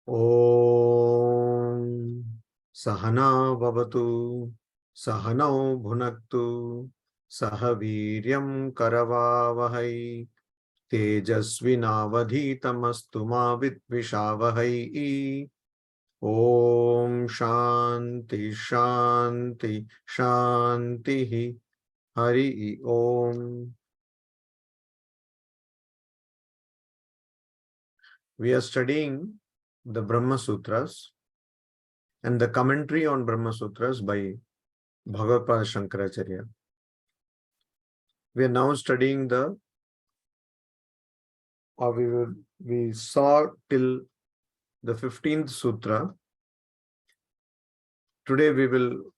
Om Sahana Vavatu Sahanau Bhunaktu Sahaviryam Karavavahai Tejasvinavadhitamastu ma vidvishavahai. Om Shanti Shanti Shanti Hari Om. We are studying the Brahma Sutras and the commentary on Brahma Sutras by Bhagavata Shankaracharya. We are now studying we saw till the 15th Sutra. Today we will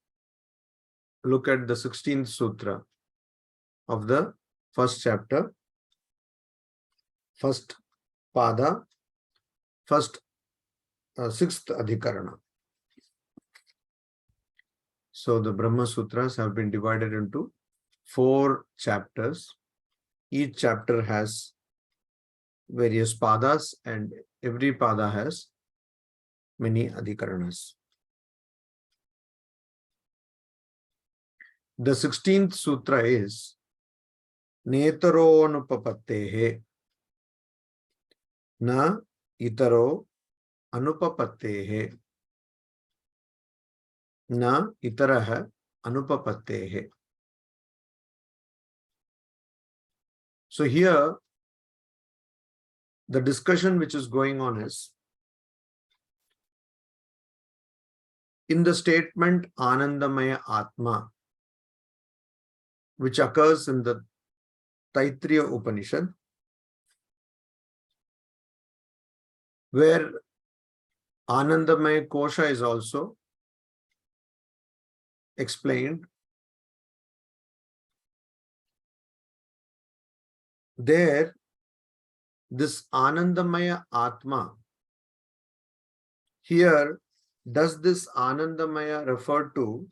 look at the 16th Sutra of the first chapter, first Pada, sixth Adhikarana. So the Brahma Sutras have been divided into 4 chapters. Each chapter has various padas and every pada has many adhikaranas. The 16th sutra is Netaro anupapattehe na itaro anupapattehe na itaraha anupapattehe. So here the discussion which is going on is in the statement Anandamaya Atma, which occurs in the Taittiriya Upanishad, where Anandamaya Kosha is also explained. There, this Anandamaya Atma, here, does this Anandamaya refer to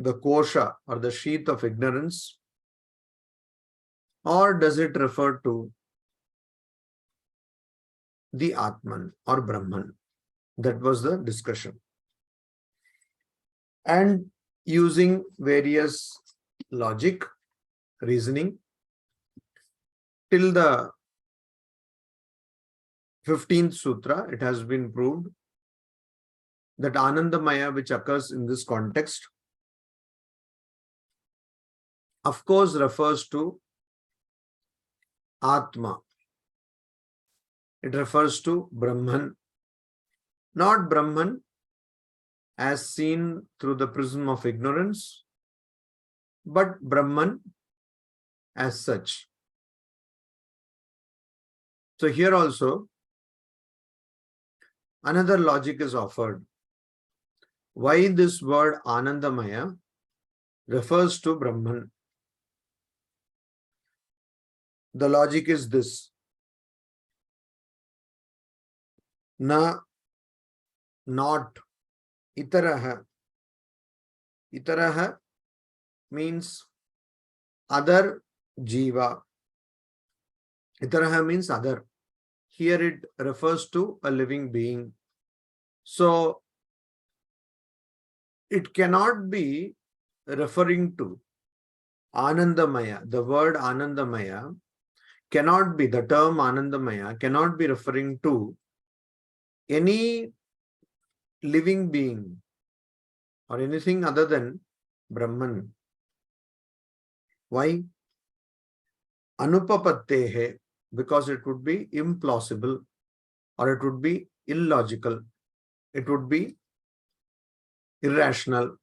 the kosha or the sheath of ignorance, or does it refer to the Atman or Brahman? That was the discussion. And using various logic, reasoning, till the 15th Sutra, it has been proved that Anandamaya, which occurs in this context, of course refers to Atma. It refers to Brahman, not Brahman as seen through the prism of ignorance, but Brahman as such. So here also, another logic is offered. Why this word Anandamaya refers to Brahman? The logic is this. Na, not, itaraha. Itaraha means other jiva. Itaraha means other. Here it refers to a living being. So it cannot be referring to Anandamaya. The word Anandamaya cannot be, the term Anandamaya cannot be referring to any living being or anything other than Brahman. Why? Anupapattehe, because it would be implausible or it would be illogical. It would be irrational.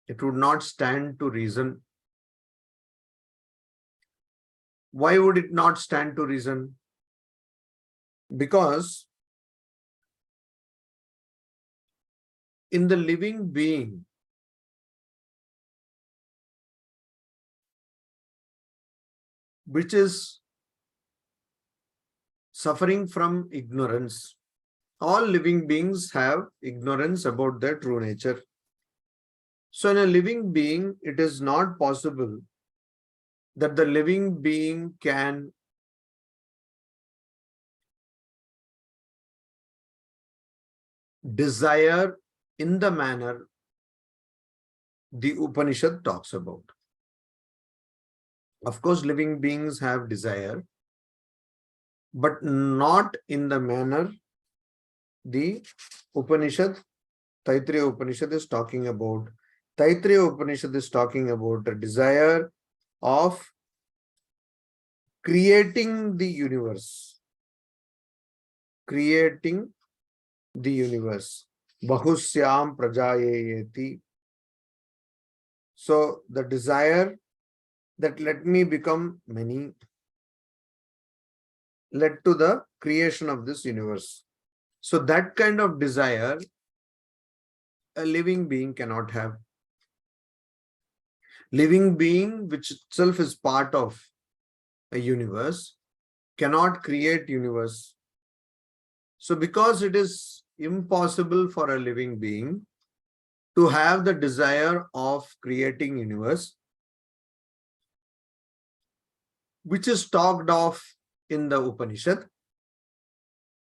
It would not stand to reason. Why would it not stand to reason? Because in the living being, which is suffering from ignorance, all living beings have ignorance about their true nature. So in a living being, it is not possible that the living being can desire in the manner the Upanishad talks about. Of course, living beings have desire, but not in the manner the Upanishad, Taittiriya Upanishad is talking about. Taittiriya Upanishad is talking about a desire of creating the universe. Creating the universe. Bahusyam prajayeti. So the desire that let me become many led to the creation of this universe. So that kind of desire a living being cannot have. Living being, which itself is part of a universe, cannot create universe. So because it is impossible for a living being to have the desire of creating universe, which is talked of in the Upanishad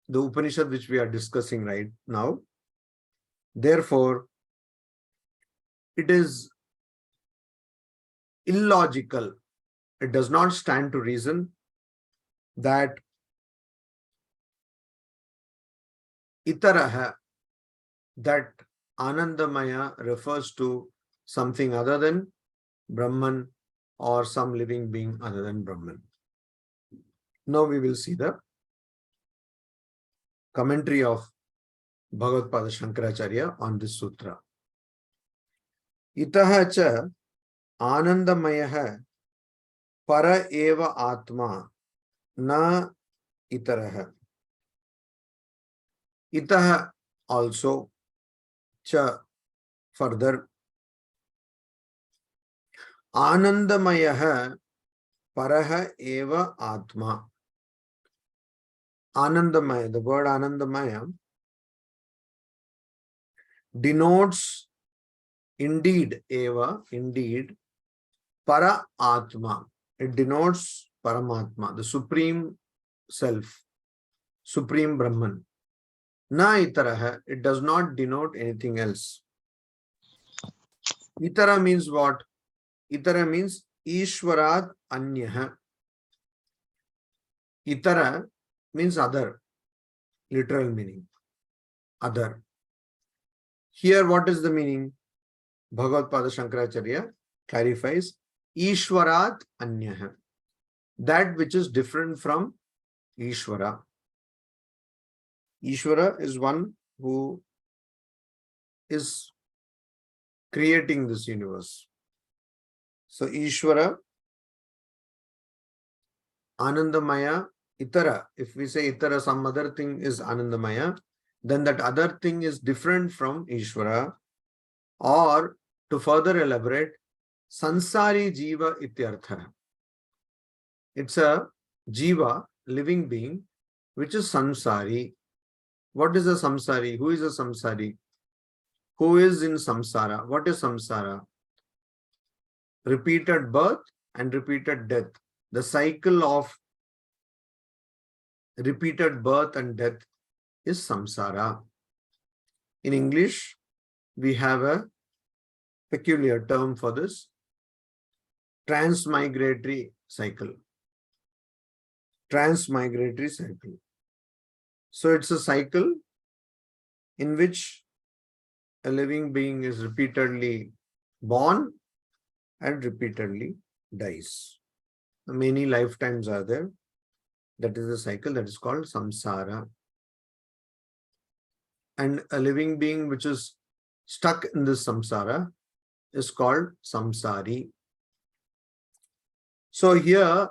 which we are discussing right now. Therefore, it is illogical. It does not stand to reason that itaraha, that Anandamaya refers to something other than Brahman or some living being other than Brahman. Now we will see the commentary of Bhagavadgita Shankaracharya on this sutra. Itaha cha Anandamaya para eva atma na itaraha. Itaha also, cha further, Anandamaya paraha eva atma. Anandamaya, the word Anandamaya denotes indeed, eva, indeed, para atma. It denotes Paramatma, the supreme self, supreme Brahman. Na itaraha, it does not denote anything else. Itara means what? Itara means Ishwarat Anyaha. Itara means other, literal meaning, other. Here, what is the meaning? Bhagavad-pada Shankaracharya clarifies, Ishwarat Anyaha, that which is different from Ishvara. Ishvara is one who is creating this universe. So Ishvara, Anandamaya, Itara. If we say Itara, some other thing is Anandamaya, then that other thing is different from Ishvara. Or to further elaborate, Sansari Jiva Ityartha. It's a Jiva, living being, which is Sansari. What is a Samsari? Who is a Samsari? Who is in Samsara? What is Samsara? Repeated birth and repeated death. The cycle of repeated birth and death is Samsara. In English, we have a peculiar term for this, transmigratory cycle. Transmigratory cycle. So it's a cycle in which a living being is repeatedly born and repeatedly dies. Many lifetimes are there. That is the cycle that is called samsara. And a living being which is stuck in this samsara is called samsari. So here,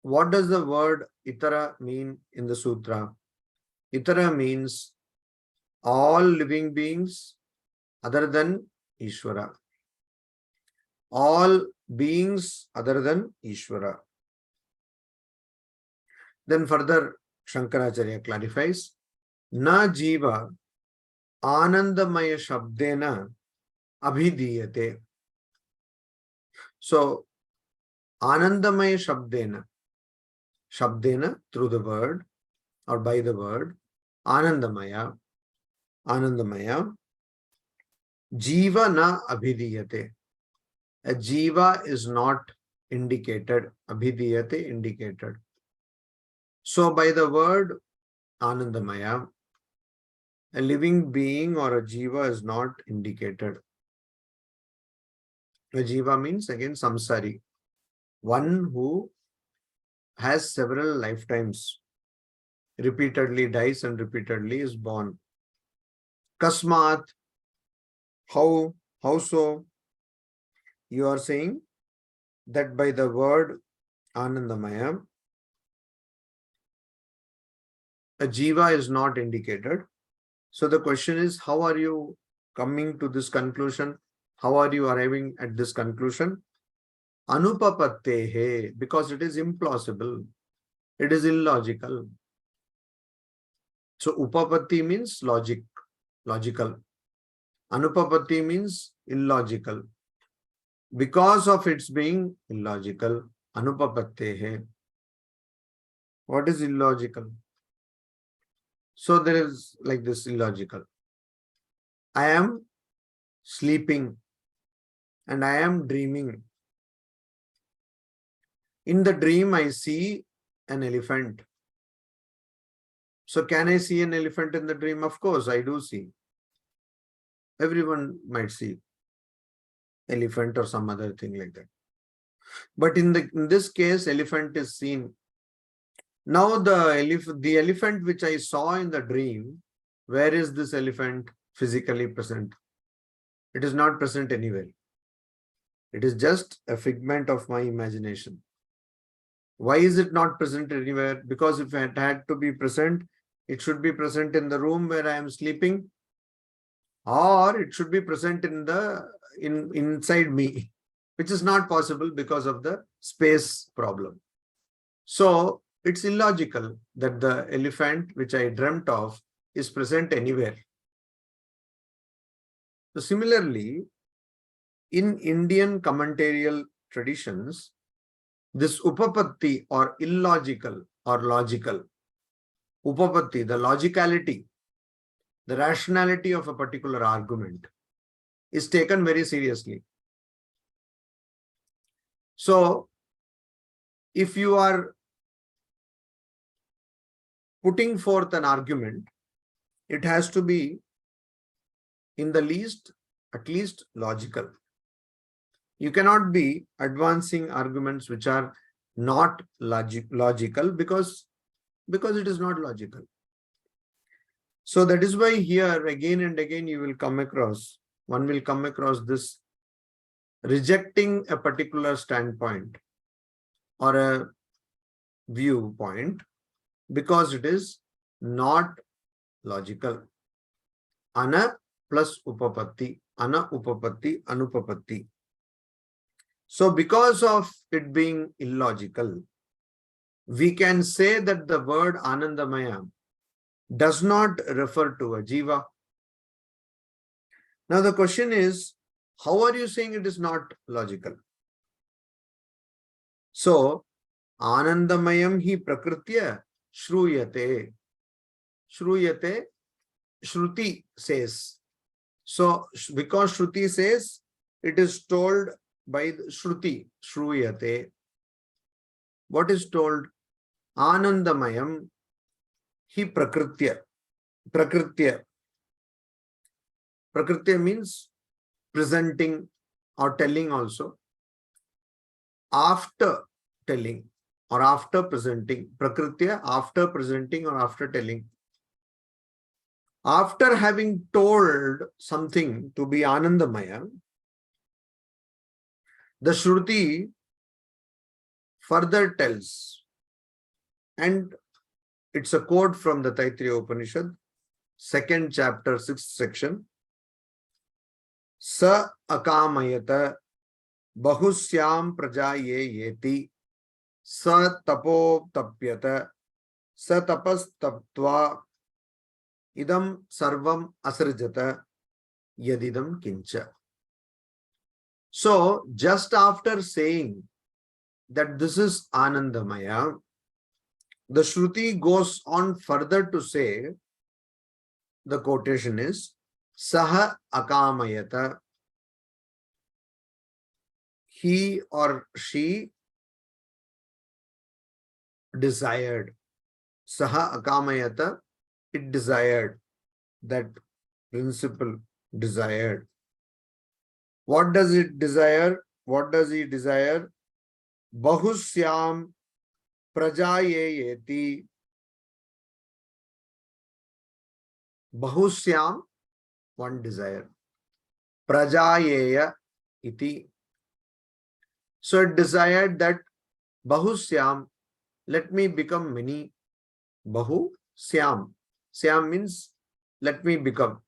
what does the word itara mean in the sutra? Itara means all living beings other than Ishvara. All beings other than Ishvara. Then further, Shankaracharya clarifies, na jiva anandamaya shabdena abhidiyate. So, anandamaya shabdena through the word or by the word, anandamaya, Anandamaya, Jiva na abhidiyate. A jiva is not indicated, abhidiyate indicated. So by the word Anandamaya, a living being or a jiva is not indicated. A jiva means again samsari, one who has several lifetimes, repeatedly dies and repeatedly is born. Kasmat, how so? You are saying that by the word Anandamaya, a jiva is not indicated. So the question is, how are you coming to this conclusion? How are you arriving at this conclusion? Anupapattehe, because it is implausible. It is illogical. So upapatti means logical. Anupapatti means illogical. Because of its being illogical, anupapattehe. What is illogical? So there is like this illogical. I am sleeping and I am dreaming. In the dream, I see an elephant. So can I see an elephant in the dream? Of course, I do see. Everyone might see elephant or some other thing like that. But in this case, elephant is seen. Now the elephant which I saw in the dream, where is this elephant physically present? It is not present anywhere. It is just a figment of my imagination. Why is it not present anywhere? Because if it had to be present, it should be present in the room where I am sleeping, or it should be present inside me, which is not possible because of the space problem. So it's illogical that the elephant which I dreamt of is present anywhere. So similarly, in Indian commentarial traditions, this upapatti or illogical or logical, upapatti, the logicality, the rationality of a particular argument is taken very seriously. So if you are putting forth an argument, it has to be in the least, at least logical. You cannot be advancing arguments which are not logical because it is not logical. So that is why here again and again one will come across this rejecting a particular standpoint or a viewpoint because it is not logical. Ana plus upapatti, ana upapatti, anupapatti. So because of it being illogical, we can say that the word Anandamaya does not refer to a jiva. Now the question is, how are you saying it is not logical? So, Anandamayam hi prakritya shruyate. Shruyate, Shruti says. So, because Shruti says, it is told by the Shruti, Shruyate. What is told? Anandamayam hi prakritya. Prakritya. Prakritya means presenting or telling also. After telling or after presenting. Prakritya, after presenting or after telling. After having told something to be Anandamaya, the Shruti further tells, and it's a quote from the Taittiriya Upanishad, 2nd chapter, 6th section. Sa akamayata bahusyam prajaye yeti sa tapo tapyata sa tapas taptva idam sarvam asrijata yadidam kincha. So, just after saying that this is Anandamaya, the Shruti goes on further to say the quotation is Saha Akamayata. He or she desired. Saha Akamayata, it desired. That principle desired. What does it desire? What does he desire? Bahusyam prajayeti. Bahusyam, one desire. Prajayeya iti. So it desired that Bahusyam, let me become many. Bahu Syam. Syam means let me become.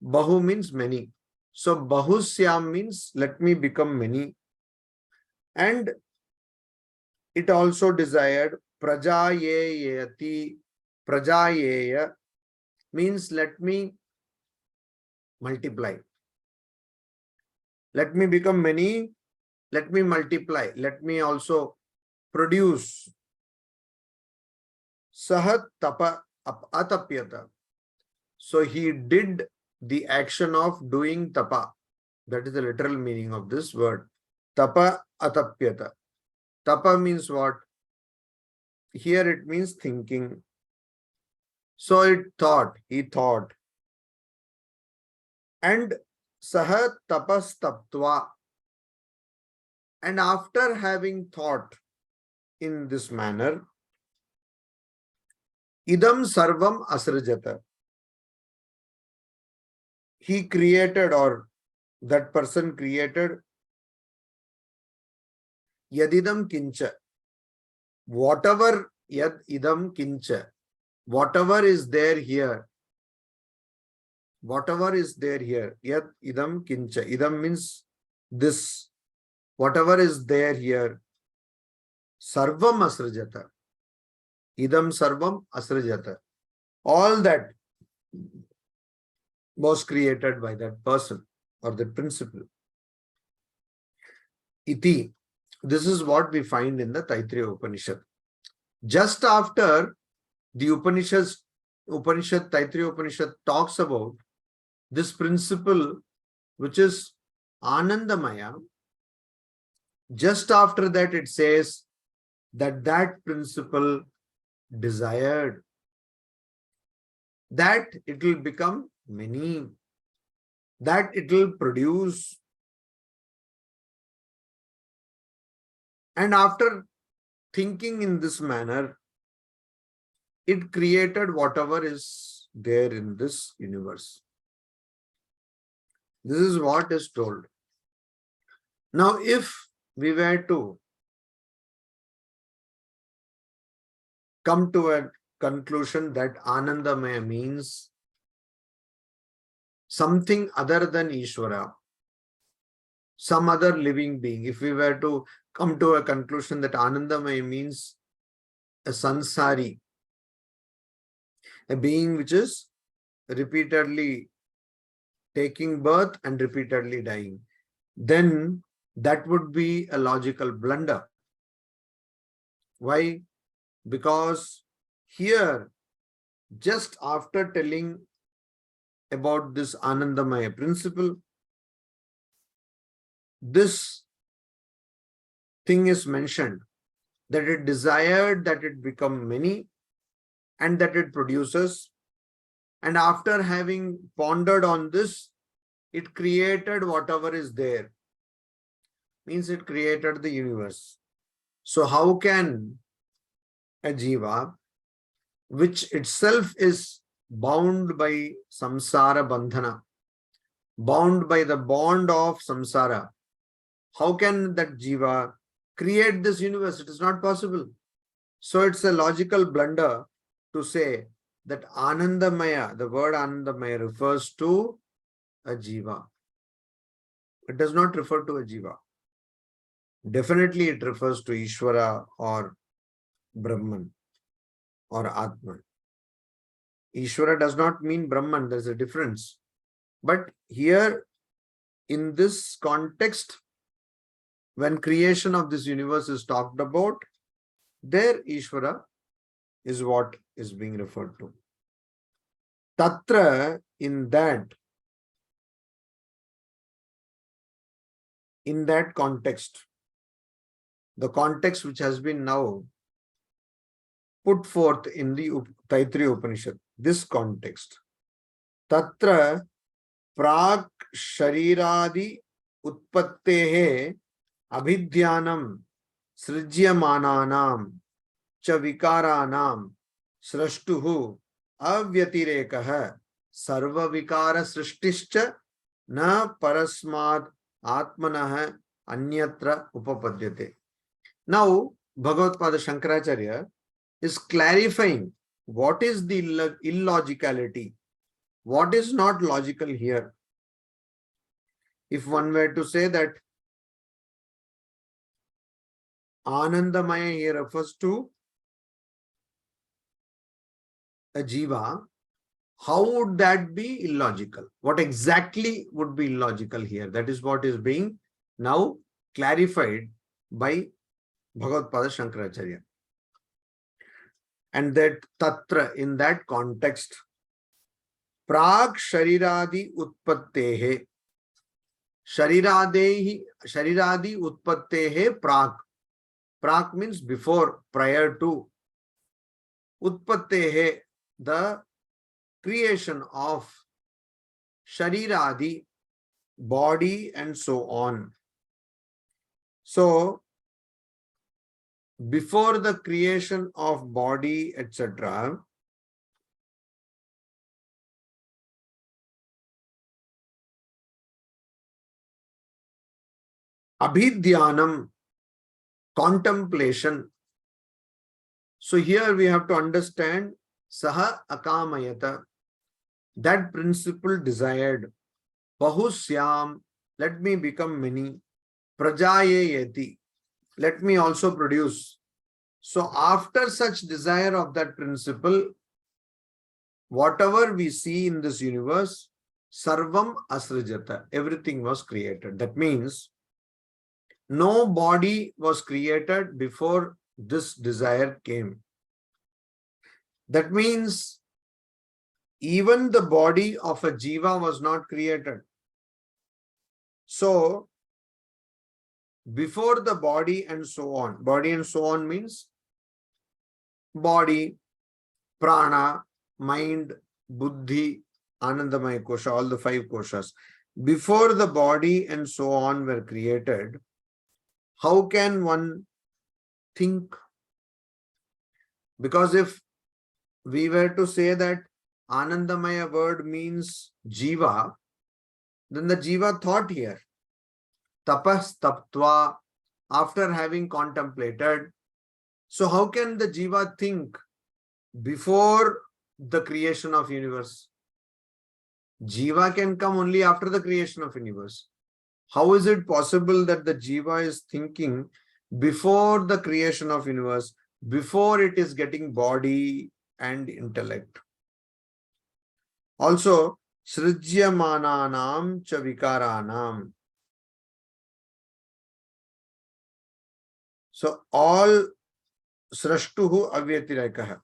Bahu means many. So Bahusyam means let me become many. And it also desired Prajayeyati. Prajayeya means let me multiply. Let me become many. Let me multiply. Let me also produce. Sahat tapa atapyata. So he did the action of doing tapa. That is the literal meaning of this word. Tapa atapyata. Tapa means what? Here it means thinking. So it thought, he thought. And saha tapas taptva. And after having thought in this manner, idam sarvam asrajata. He created, or that person created, yadidam kincha. Whatever yad idam kincha. Whatever is there here. Whatever is there here. Yad idam kincha. Idam means this. Whatever is there here. Sarvam asrajata. Idam sarvam asrajata. All that was created by that person or the principle. Iti. This is what we find in the Taittiriya Upanishad. Just after the Upanishad, Taittiriya Upanishad talks about this principle, which is Anandamaya. Just after that, it says that that principle desired that it will become many, that it will produce. And after thinking in this manner, it created whatever is there in this universe. This is what is told. Now, if we were to come to a conclusion that Anandamaya means something other than Ishvara, some other living being, if we were to come to a conclusion that Anandamaya means a sansari, a being which is repeatedly taking birth and repeatedly dying, then that would be a logical blunder. Why? Because here, just after telling about this Anandamaya principle, this thing is mentioned, that it desired that it become many and that it produces. And after having pondered on this, it created whatever is there. Means it created the universe. So how can a jiva, which itself is bound by samsara bandhana, bound by the bond of samsara, how can that jiva create this universe? It is not possible. So it's a logical blunder to say that Anandamaya, the word Anandamaya refers to a jiva. It does not refer to a jiva. Definitely it refers to Ishvara or Brahman or Atman. Ishvara does not mean Brahman, there's a difference. But here, in this context, when creation of this universe is talked about, there Ishvara is what is being referred to. Tatra, in that context, the context which has been now put forth in the Taittiriya Upanishad, this context. Tatra prak shariradi utpattehe abhidhyanam srijyamananam cha vikaranam srashtuhu avyatirekah sarva vikara srishtischa na parasmad atmanah anyatra upapadyate. Now, Bhagavadgita Shankaracharya is clarifying what is the illogicality, what is not logical here. If one were to say that Anandamaya here refers to a jiva, how would that be illogical? What exactly would be illogical here? That is what is being now clarified by Bhagavadpada Shankaracharya. And that tatra, in that context, prak shariradi utpattehe, shariradi utpattehe prak. Prak means before, prior to. Utpattehe, the creation of shariradi, body and so on. So, before the creation of body, etc., abhidhyanam, contemplation. So here we have to understand saha akamayata, that principle desired. Bahusyam, let me become many. Prajayayati, let me also produce. So after such desire of that principle, whatever we see in this universe, sarvam asrijata, everything was created. That means no body was created before this desire came. That means even the body of a jiva was not created. So before the body and so on means body, prana, mind, buddhi, anandamaya kosha, all the 5 koshas. Before the body and so on were created, how can one think? Because if we were to say that Anandamaya word means jiva, then the jiva thought here. Tapas taptva, after having contemplated. So how can the jiva think before the creation of universe? Jiva can come only after the creation of universe. How is it possible that the jiva is thinking before the creation of universe, before it is getting body and intellect? Also, srijyamananam cha vikaranam. So all srashtuhu avyatirekah.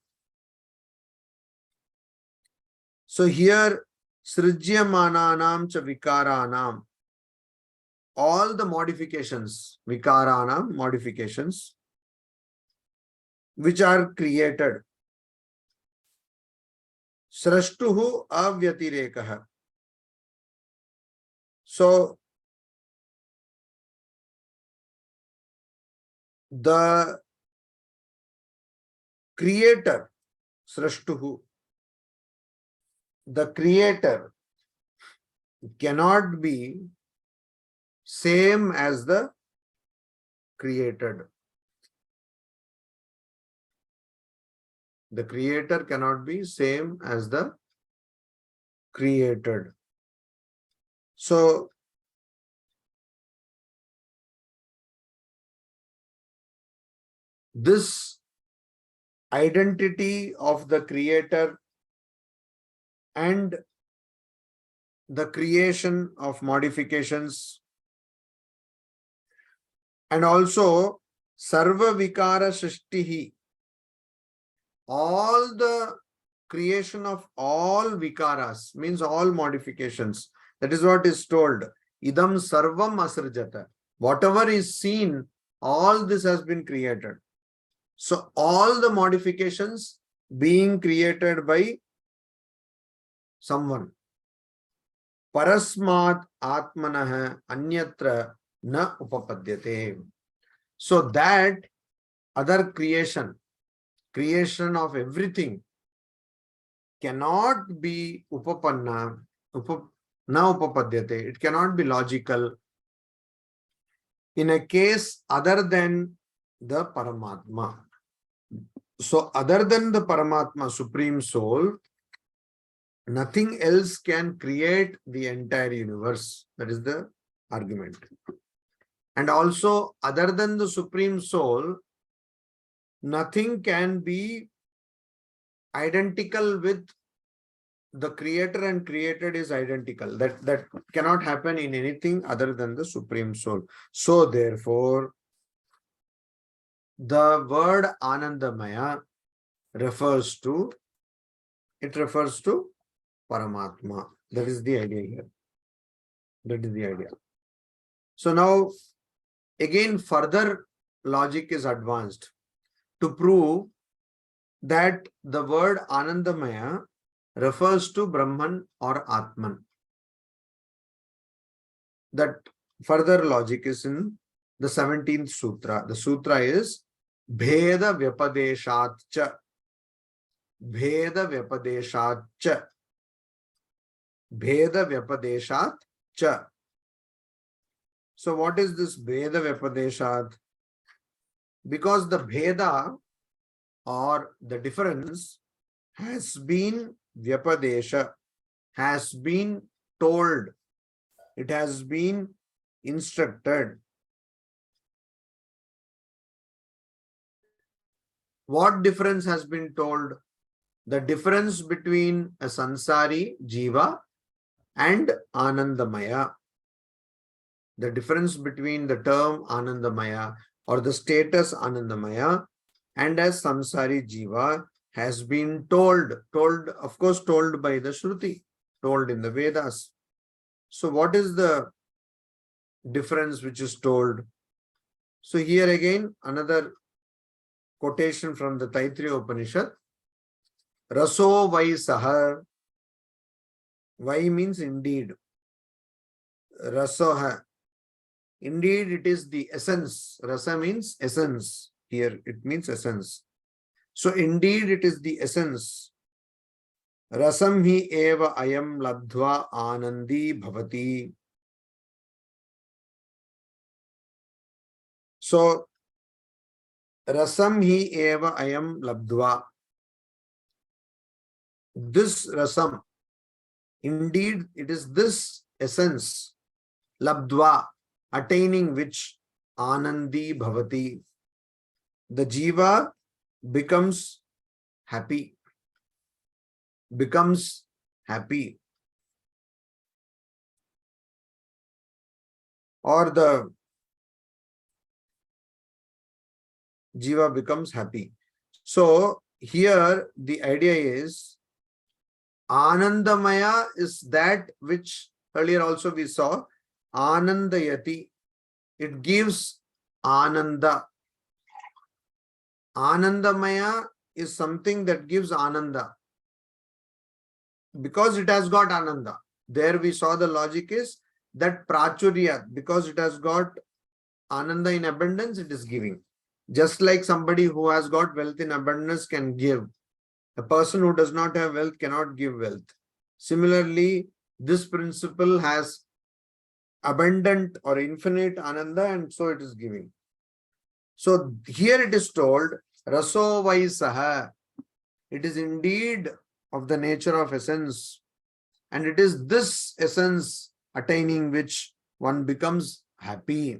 So here srijyamananam cha vikaranam, all the modifications, vikaranam, modifications, which are created. Srashtuhu avyatirekah. So the creator, srashtuhu, the creator cannot be same as the created. The creator cannot be same as the created. So this identity of the creator and the creation of modifications, and also sarva vikara srishtihi, all the creation of all vikaras, means all modifications. That is what is told. Idam sarvam asrjata. Whatever is seen, all this has been created. So all the modifications being created by someone. Parasmat atmanah anyatra na upapadyate. So that other creation of everything cannot be upapanna, na upapadyate. It cannot be logical in a case other than the Paramatma. So other than the Paramatma, Supreme Soul, nothing else can create the entire universe. That is the argument. And also, other than the Supreme Soul, nothing can be identical with the creator, and created is identical. That cannot happen in anything other than the Supreme Soul. So therefore, the word Anandamaya refers to Paramatma. That is the idea here. That is the idea. So now, again, further logic is advanced to prove that the word Anandamaya refers to Brahman or Atman. That further logic is in the 17th Sutra. The Sutra is Bheda Vyapadeshatcha. Bheda Vyapadeshatcha. Bheda Vyapadeshatcha. So what is this Bheda Vyapadeshat? Because the Bheda or the difference has been Vyapadesha, has been told, it has been instructed. What difference has been told? The difference between a Sansari, Jiva, and Anandamaya. The difference between the term Anandamaya or the status Anandamaya and as Samsari Jiva has been told, of course, told by the Shruti, told in the Vedas. So what is the difference which is told? So here again, another quotation from the Taittiriya Upanishad. Raso vai saha. Vai means indeed. Rasoha. Indeed, it is the essence. Rasa means essence. Here it means essence. So indeed, it is the essence. Rasam hi eva ayam labdhva anandi bhavati. So rasam hi eva ayam labdhva. This rasam, indeed, it is this essence, labdhva, attaining which anandi bhavati. The jiva becomes happy. Becomes happy. Or the jiva becomes happy. So here the idea is Anandamaya is that which earlier also we saw, Anandayati. It gives Ananda. Anandamaya is something that gives Ananda. Because it has got Ananda. There we saw the logic is that Prachurya, because it has got Ananda in abundance, it is giving. Just like somebody who has got wealth in abundance can give. A person who does not have wealth cannot give wealth. Similarly, this principle has abundant or infinite Ananda, and so it is giving. So here it is told, Raso vai saha. It is indeed of the nature of essence. And it is this essence attaining which one becomes happy.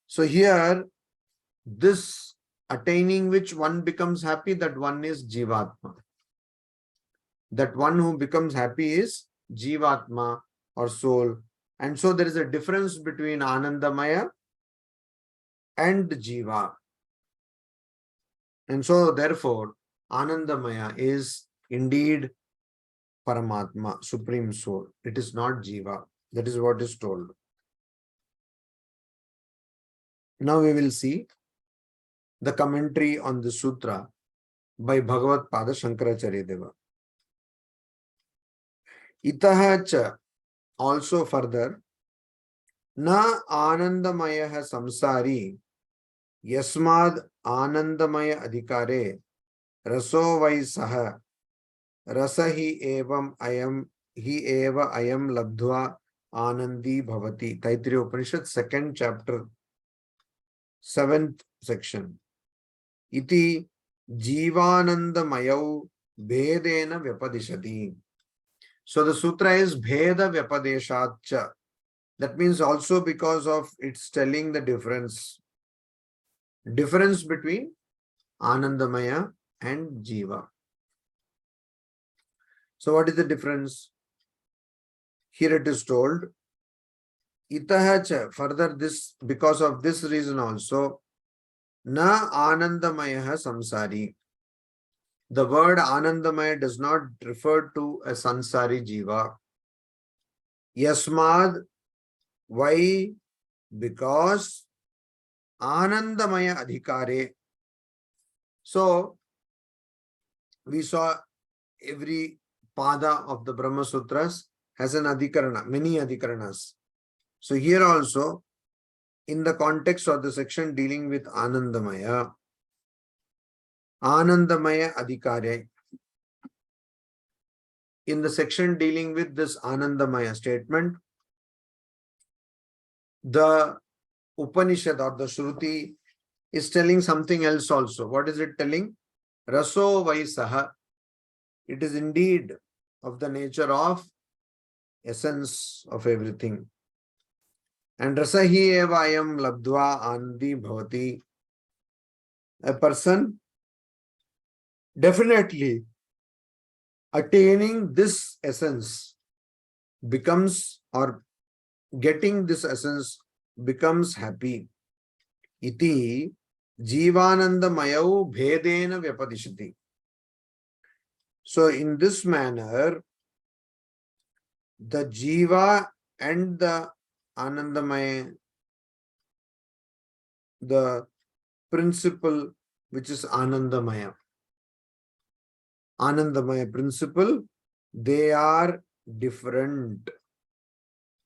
So here, this attaining which one becomes happy, that one is Jivatma. That one who becomes happy is Jivatma or soul. And so there is a difference between Anandamaya and Jiva. And so therefore, Anandamaya is indeed Paramatma, Supreme Soul. It is not Jiva. That is what is told. Now we will see the commentary on the Sutra by Bhagavad Pada Shankaracharya Deva. Itaha cha, also further, na anandamaya samsari yasmad anandamaya adhikare raso vai saha rasahi evam ayam hi eva ayam labdhva anandi bhavati. Taittiriya Upanishad, second chapter, 7th section. Iti jivanandamayau bhedena vyapadishati. So the sutra is bheda vyapadeshatcha. That means also because of it's telling the difference between Anandamaya and Jiva. So what is the difference? Here it is told, Itaha, further this, because of this reason also, na Anandamaya samsari. The word Anandamaya does not refer to a sansari Jiva. Yasmad, why? Because Anandamaya adhikare. So we saw every pada of the Brahma Sutras has an adhikarana, many adhikaranas. So here also, in the context of the section dealing with Anandamaya adhikare, in the section dealing with this Anandamaya statement, the Upanishad or the Shruti is telling something else also. What is it telling? Raso vai saha. It is indeed of the nature of essence of everything. And rasahi eva ayam labdva anandi bhavati. A person definitely attaining this essence becomes, or getting this essence becomes happy. Iti jivananda mayau bhedena vyapadishati. So in this manner, the jiva and the anandamaya, the principle which is anandamaya principle, they are different.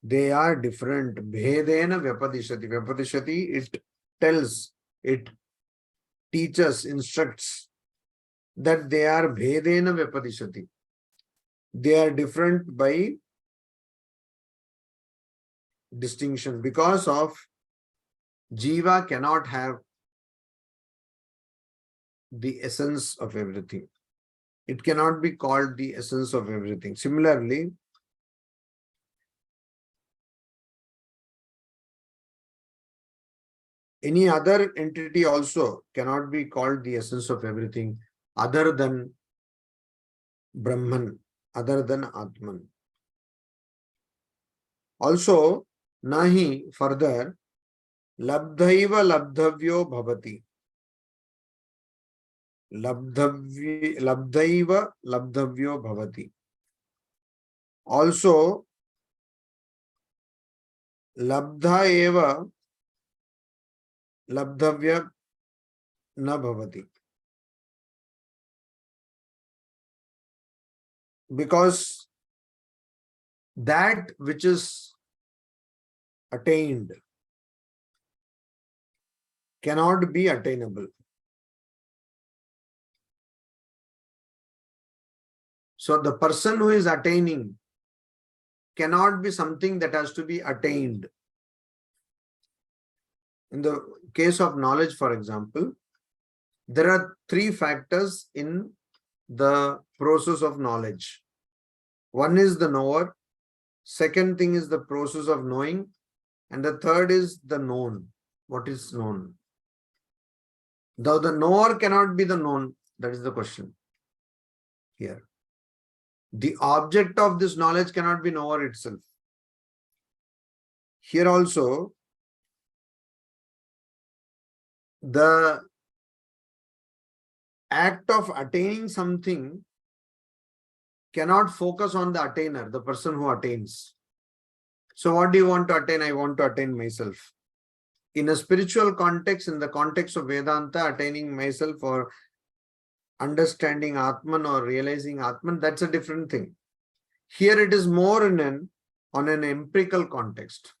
They are different. Bhedena vyapadishati. Vyapadishati, it tells, it teaches, instructs that they are bhedena vyapadishati. They are different by distinction, because of jiva cannot have the essence of everything. It cannot be called the essence of everything. Similarly, any other entity also cannot be called the essence of everything other than Brahman, other than Atman. Also, nahi, further, labdhaiva labdhavyo bhavati. Labdhaiva labdhavyo bhavati. Also, labdha eva labdhavya na bhavati. Because that which is attained cannot be attainable. So the person who is attaining cannot be something that has to be attained. In the case of knowledge, for example, there are three factors in the process of knowledge. One is the knower, second thing is the process of knowing, and the third is the known. What is known? Though the knower cannot be the known, that is the question here. The object of this knowledge cannot be knower itself. Here also, the act of attaining something cannot focus on the attainer, the person who attains. So what do you want to attain? I want to attain myself. In a spiritual context, in the context of Vedanta, attaining myself or understanding Atman or realizing Atman, that's a different thing. Here it is more on an empirical context,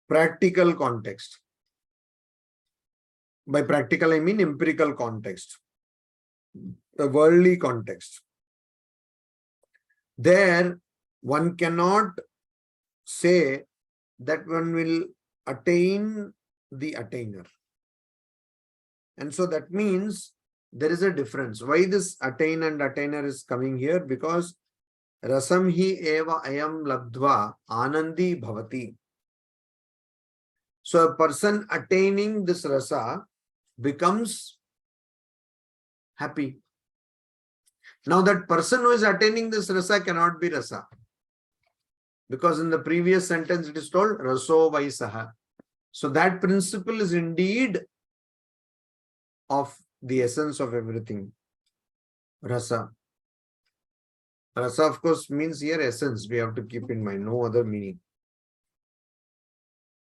practical context. By practical, I mean empirical context, the worldly context. There, one cannot say that one will attain the attainer. And so that means there is a difference. Why this attain and attainer is coming here? Because rasam hi eva ayam labdva anandi bhavati. So a person attaining this rasa becomes happy. Now that person who is attaining this rasa cannot be rasa. Because in the previous sentence it is told raso vaisaha. So that principle is indeed of the essence of everything. Rasa. Rasa of course means here essence. We have to keep in mind, no other meaning.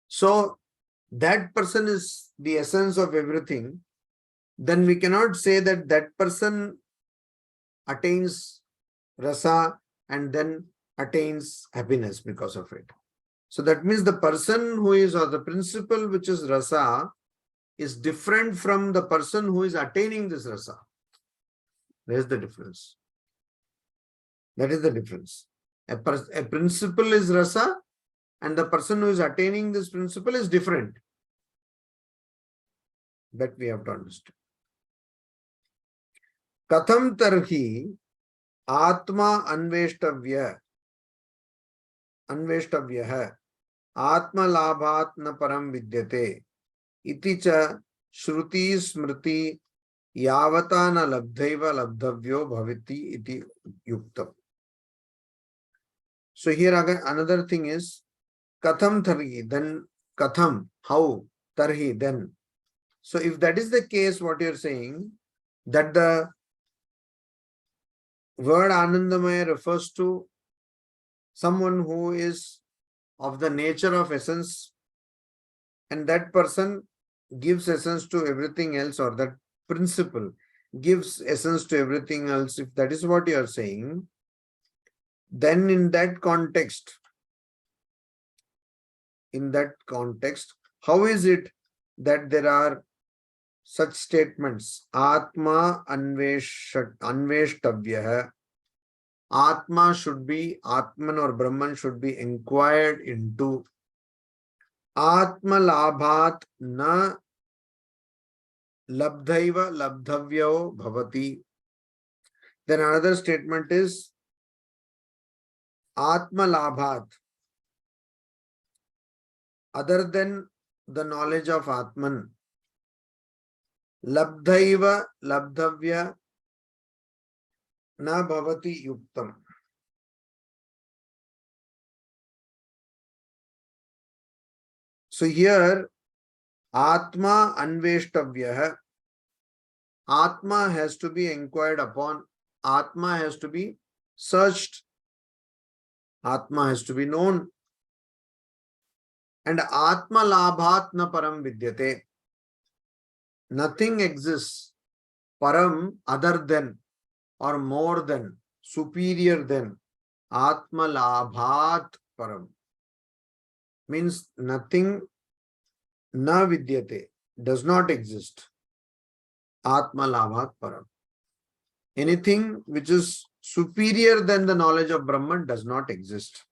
So that person is the essence of everything. Then we cannot say that that person attains rasa and then attains happiness because of it. So that means the person who is, or the principle which is rasa, is different from the person who is attaining this rasa. There's the difference. That is the difference. A principle is rasa and the person who is attaining this principle is different. That we have to understand. Katham tarhi atma anveshtavya atma labhat na param vidyate iti cha shruti smriti yavata na labdhaiva labdhavyo bhaviti iti yuktam. So here again another thing is katham tarhi, then katham, how, tarhi, then. So if that is the case, what you're saying, that the word Anandamaya refers to someone who is of the nature of essence, and that person gives essence to everything else, or that principle gives essence to everything else. If that is what you are saying, then in that context, how is it that there are such statements? Atma anveshtavya. Atma should be, Atman or Brahman should be inquired into. Atma labhat na labdhaiva labdhavyo bhavati. Then another statement is Atma labhat, other than the knowledge of Atman, labdhaiva labdhavya na bhavati yuktam. So here Atma anveshtavya, Atma has to be inquired upon, Atma has to be searched, Atma has to be known, and Atma labhat na param vidyate. Nothing exists param, other than or more than, superior than. Atma labhat param means nothing na vidyate, does not exist. Atma labhat param. Anything which is superior than the knowledge of Brahman does not exist.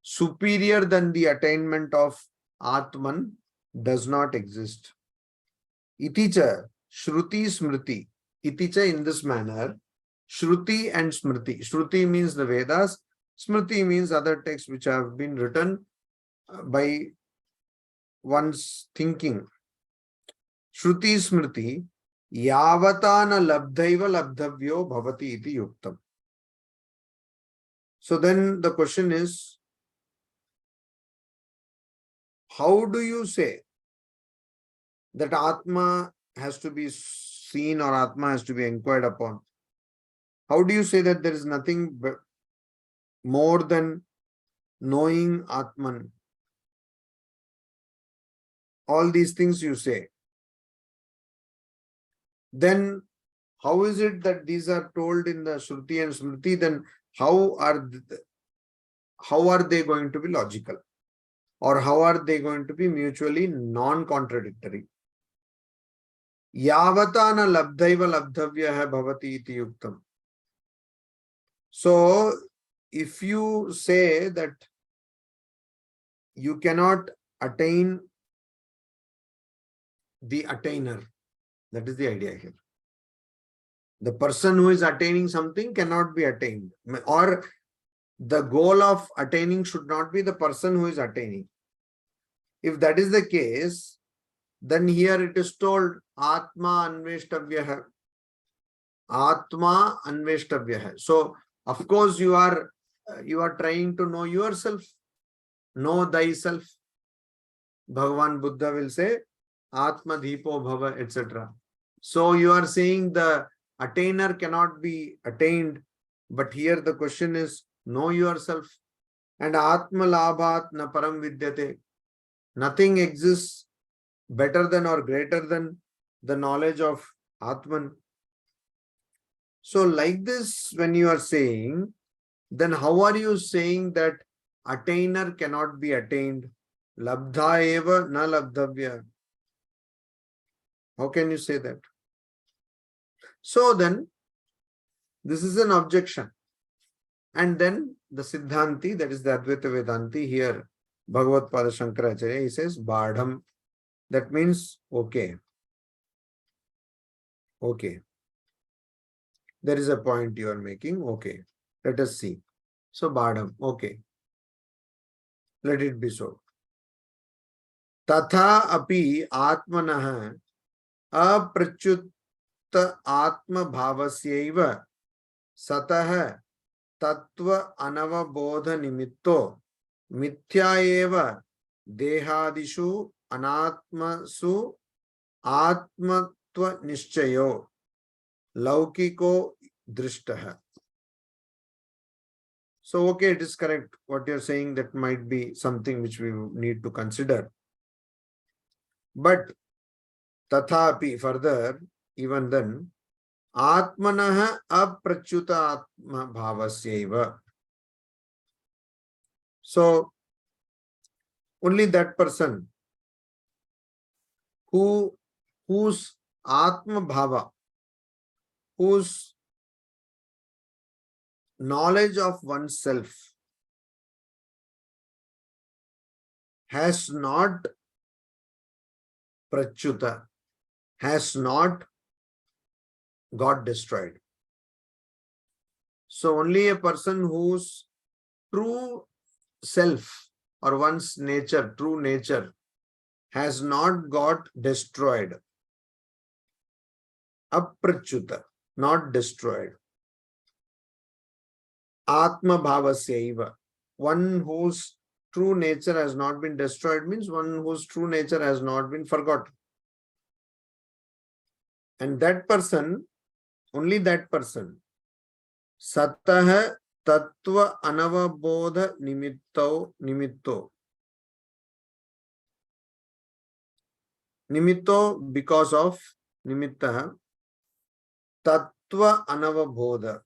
Superior than the attainment of Atman does not exist. Iticha, Shruti Smriti. Iticha, in this manner, Shruti and Smriti. Shruti means the Vedas. Smriti means other texts which have been written by one's thinking. Shruti Smriti yavatana labdhaiva labdhavyo bhavati iti yuktam. So then the question is, how do you say that Atma has to be seen or Atma has to be inquired upon? How do you say that there is nothing more than knowing Atman? All these things you say. Then how is it that these are told in the Shruti and Smriti? Then how are they going to be logical? Or how are they going to be mutually non-contradictory? Yavata na labdhaiva labdhavya bhavati iti yuktam. So, if you say that you cannot attain the attainer, that is the idea here. The person who is attaining something cannot be attained. Or the goal of attaining should not be the person who is attaining. If that is the case, then here it is told Atma Anveshtavya. Atma Anveshtavya. So, of course, you are trying to know yourself. Know thyself. Bhagavan Buddha will say, Atma Dhipo Bhava, etc. So, you are saying the attainer cannot be attained. But here the question is, know yourself. And Atma Labhat na param vidyate. Nothing exists better than or greater than the knowledge of Atman. So like this, when you are saying, then how are you saying that attainer cannot be attained? Labdha eva na labdhavya. How can you say that? So then, this is an objection. And then the Siddhanti, that is the Advaita Vedanti here, Bhagavad Pada Shankaracharya, he says, Badham. That means, okay. Okay. There is a point you are making. Okay. Let us see. So, Badham. Okay. Let it be so. Tatha api atmanah aprachyutta atma bhavasyaiva satah tattva anavabodha nimitto mithya dehadishu anatmasu atmatva nishchayo laukiko drishtaha. So, okay, it is correct. What you are saying, that might be something which we need to consider. But tathapi, further, even then, atmanah aprachyuta atma bhavasyaiva. So, only that person whose atma bhava, whose knowledge of oneself has not prachyuta, has not got destroyed. So only a person whose true self or one's nature, true nature, has not got destroyed. Aprachyuta, not destroyed. Atma bhavasyaiva. One whose true nature has not been destroyed means one whose true nature has not been forgotten. And that person, only that person, satah tattva anavabodha nimitto. Nimitto, because of nimitta, tattva anavabodha.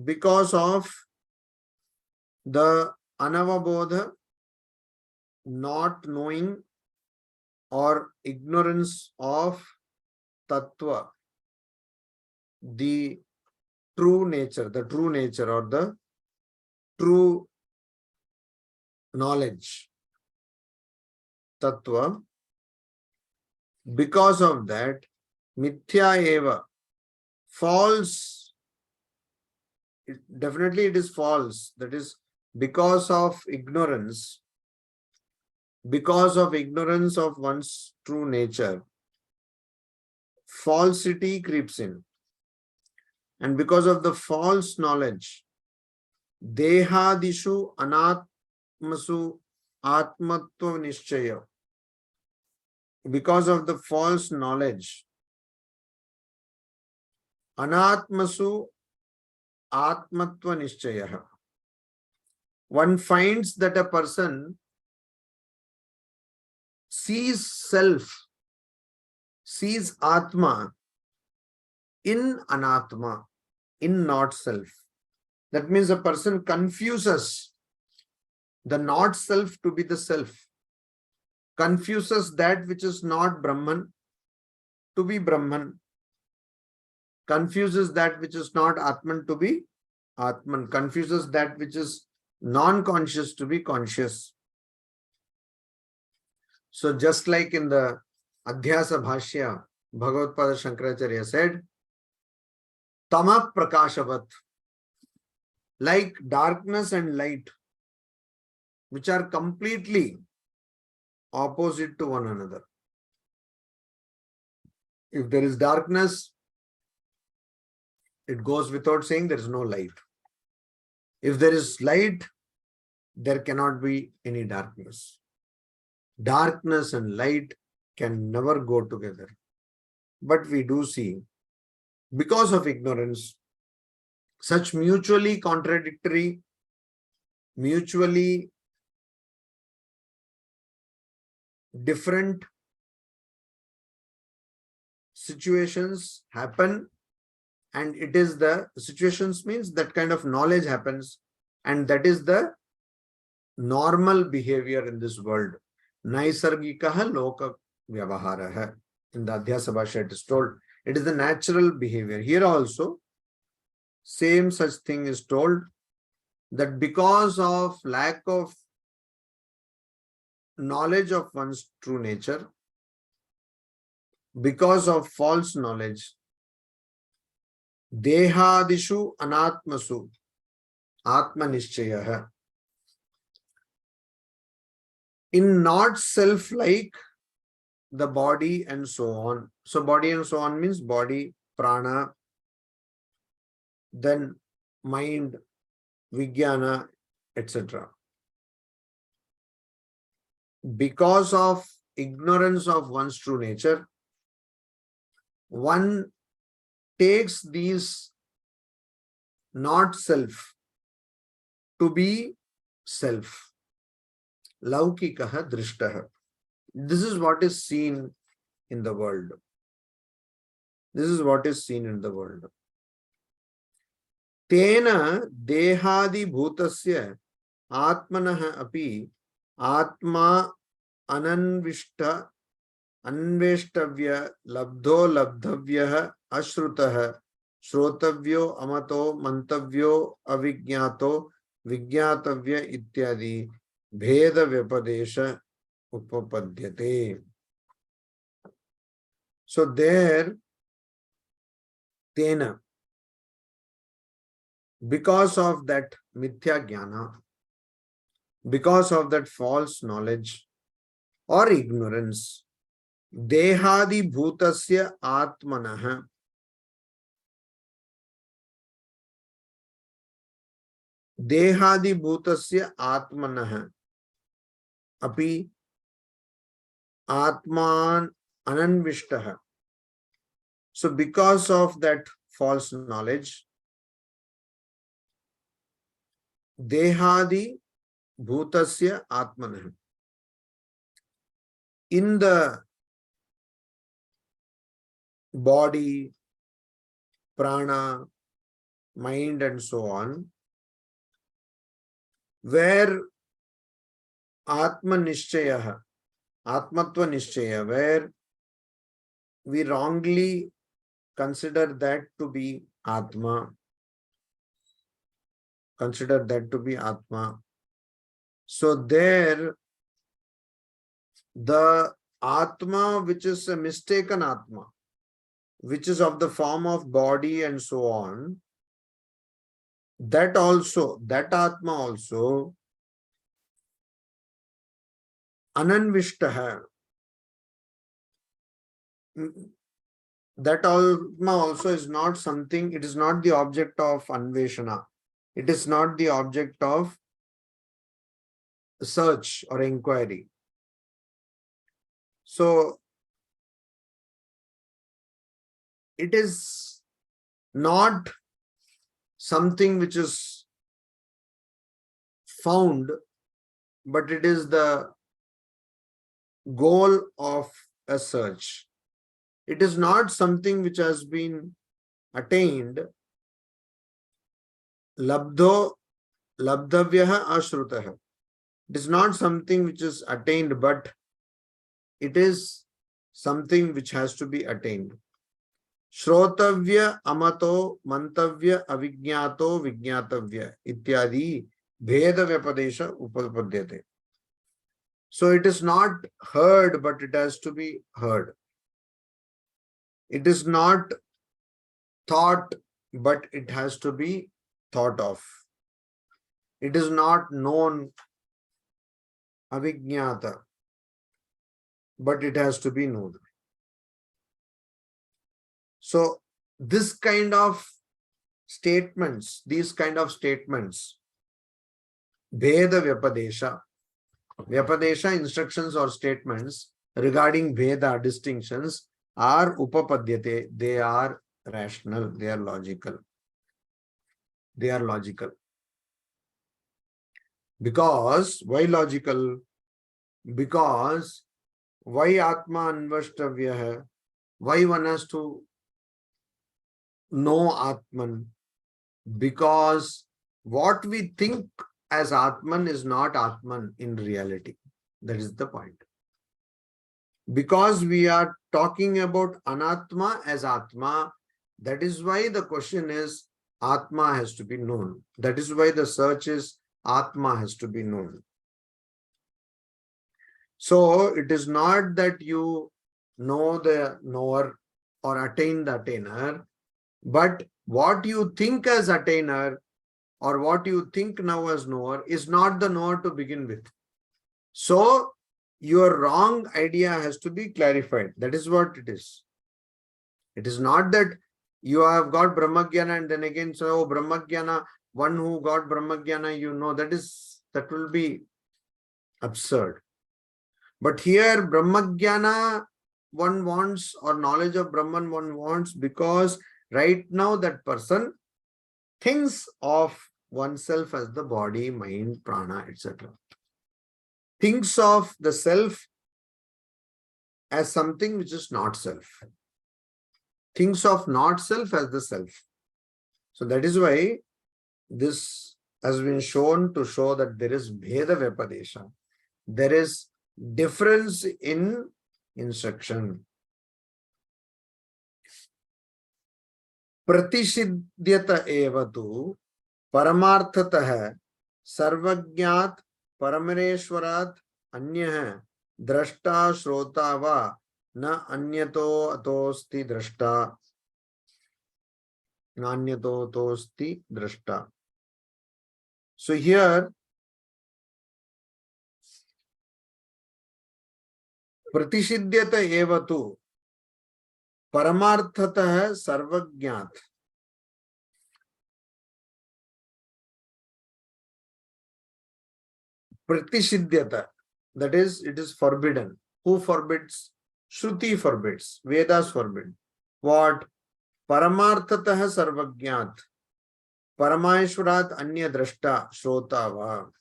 Because of the anavabodha, not knowing or ignorance of tattva, the true nature or the true knowledge, tattva. Because of that, mithya eva, false. Definitely it is false. That is because of ignorance. Because of ignorance of one's true nature, falsity creeps in. And because of the false knowledge, dehadishu anatmasu atmatva nishchaya. Because of the false knowledge, Anatmasu atmatva nishchayah. One finds that a person sees self, sees Atma in Anatma, in not self. That means a person confuses the not self to be the self, confuses that which is not Brahman to be Brahman, confuses that which is not Atman to be Atman, confuses that which is non-conscious to be conscious. So just like in the Adhyasa Bhashya, Bhagavadgita Shankaracharya said, Tama Prakashavat, like darkness and light, which are completely opposite to one another. If there is darkness, it goes without saying there is no light. If there is light, there cannot be any darkness. Darkness and light can never go together. But we do see, because of ignorance, such mutually contradictory, mutually different situations happen, and it is the situations means that kind of knowledge happens, and that is the normal behavior in this world. Naisargikaha loka vyavaharaha. In the Adhyasa Bhashya it is told, it is the natural behavior. Here also, same such thing is told, that because of lack of knowledge of one's true nature, because of false knowledge, dehadishu anatmasu atma nishchayah, in not self-like the body and so on. So body and so on means body, prana, then mind, vijnana, etc. Because of ignorance of one's true nature, one takes these not self to be self. Laukikaha drishtaha. This is what is seen in the world. This is what is seen in the world. Tena dehadi bhutasya atmanah api atma ananvishta अन्वेष्टव्य लब्धो लब्धव्यः अश्रुतः श्रोतव्यो अमतो मंतव्यो अविज्ञातो विज्ञातव्य इत्यादि भेद व्यपदेश उपपद्यते. So there, tena, because of that mithya jnana, because of that false knowledge or ignorance, dehadi bhutasya atmanah, dehadi bhutasya atmanah api atman ananvishtah. So because of that false knowledge, dehadi bhutasya atmanah, in the body, prana, mind and so on, where atma nishchaya, atmatva nishchaya, where we wrongly consider that to be atma, consider that to be atma. So there, the atma which is a mistaken atma, which is of the form of body and so on, that also, that atma also, ananvishtah, that atma also is not something, it is not the object of anveshana. It is not the object of search or inquiry. So it is not something which is found, but it is the goal of a search. It is not something which has been attained. Labdho labdhavyaha ashrutaha. It is not something which is attained, but it is something which has to be attained. Shrotavya amato mantavya avijñato vijñatavya ityadi bheda vyapadesha upapadyate. So it is not heard, but it has to be heard. It is not thought, but it has to be thought of. It is not known, avijñata, but it has to be known. So these kind of statements, Bheda Vyapadesha. Vyapadesha, instructions or statements regarding Veda, distinctions, are Upapadyate. They are rational, they are logical. They are logical. Because, why logical? Because, why Atma Anvashtavya hai? Why one has to know Atman? Because what we think as Atman is not Atman in reality. That is the point. Because we are talking about Anatma as Atma, that is why the question is Atma has to be known. That is why the search is Atma has to be known. So it is not that you know the knower or attain the attainer, but what you think as attainer or what you think now as knower is not the knower to begin with. So your wrong idea has to be clarified. That is what it is. It is not that you have got Brahmagyana and then again say, oh, Brahmagyana, one who got Brahmagyana, you know, that will be absurd. But here Brahmagyana one wants, or knowledge of Brahman one wants, because right now that person thinks of oneself as the body, mind, prana, etc. Thinks of the self as something which is not self. Thinks of not self as the self. So that is why this has been shown to show that there is Bheda Vyapadesha. There is difference in instruction. Pratishidyata evatu paramarthatah sarvajñat paramareshwarat anyah drashta shrota va na anyato atosti drashta. Nanyato tosti drashta. So here Pratishidyata evatu paramarthatah sarvajñat. Pratishidyata, that is, it is forbidden. Who forbids? Shruti forbids. Vedas forbid. What? Paramarthatah sarvajñat. Paramaishwarat anya drashta shrota va.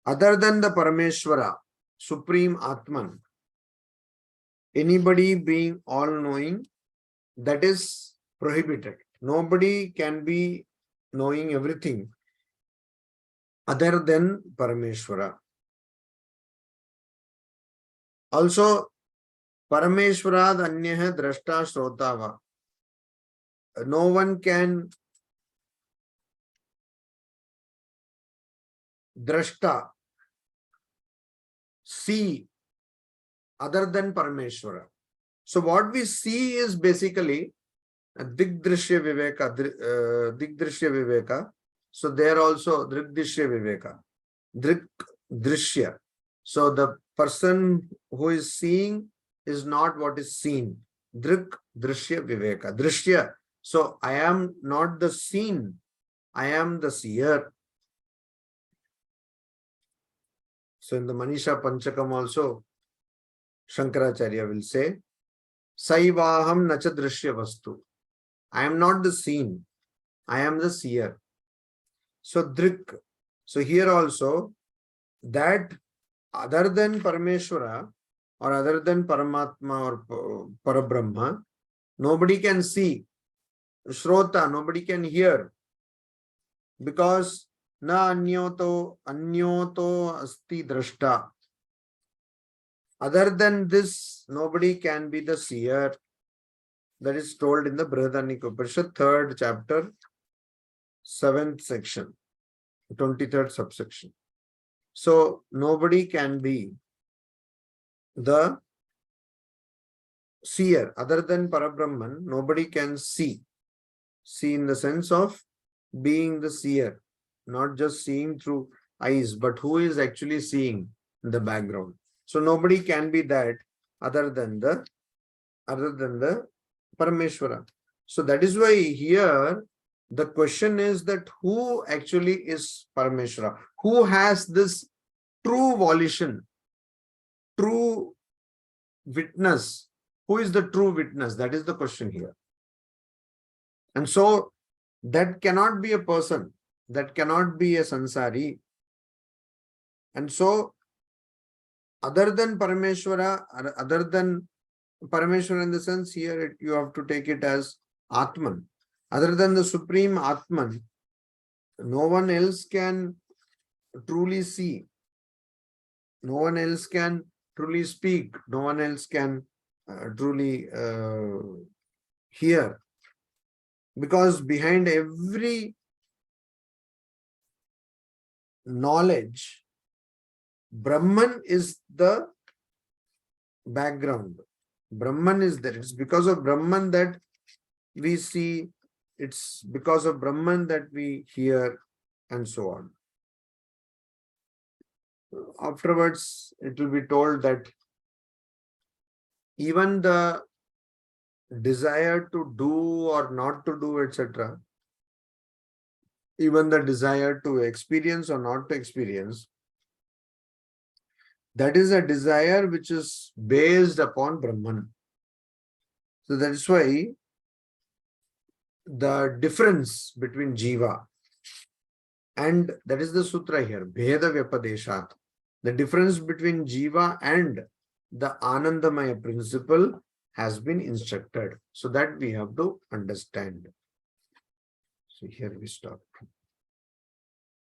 Other than the Parameshwara, Supreme Atman, anybody being all-knowing, that is prohibited. Nobody can be knowing everything other than Parameshwara. Also, Parameshwarad Anyah Drashta Shrotava. No one can drashta, see other than Parameshwara. So what we see is basically Digdrishya Viveka. So there also Drigdrishya Viveka. Drishya. So the person who is seeing is not what is seen. Drishya Viveka. Drishya. So I am not the seen. I am the seer. So in the Manisha Panchakam also, Shankaracharya will say, Saivaham nacha drishya vastu. I am not the seen. I am the seer. So drik. So here also, that other than Parameshwara or other than Paramatma or Parabrahma, nobody can see. Shrota, nobody can hear. Because na anyoto asti drashta. Other than this, nobody can be the seer. That is told in the Brihadaranyaka Upanishad, 3rd chapter, 7th section, 23rd subsection. So nobody can be the seer. Other than Parabrahman, nobody can see. See in the sense of being the seer, not just seeing through eyes, but who is actually seeing in the background. So nobody can be that other than the Parameshwara. So that is why here the question is that who actually is Parameshwara? Who has this true volition, true witness? Who is the true witness? That is the question here. And so that cannot be a person, that cannot be a sansari. And so other than Parameshwara, other than Parameshwara in the sense here, you have to take it as Atman. Other than the Supreme Atman, no one else can truly see. No one else can truly speak. No one else can truly hear. Because behind every knowledge, Brahman is the background. Brahman is there. It's because of Brahman that we see. It's because of Brahman that we hear, and so on. Afterwards, it will be told that even the desire to do or not to do, etc., even the desire to experience or not to experience, that is a desire which is based upon Brahman. So that is why the difference between Jiva, and that is the sutra here, Bheda Vyapadeshat. The difference between Jiva and the Anandamaya principle has been instructed. So that we have to understand. So here we stop.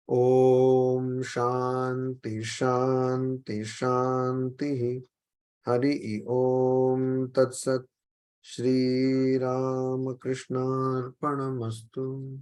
Om Shanti Shanti Shanti Hari Om Tat Sat Shri Ramakrishna Arpanamastu.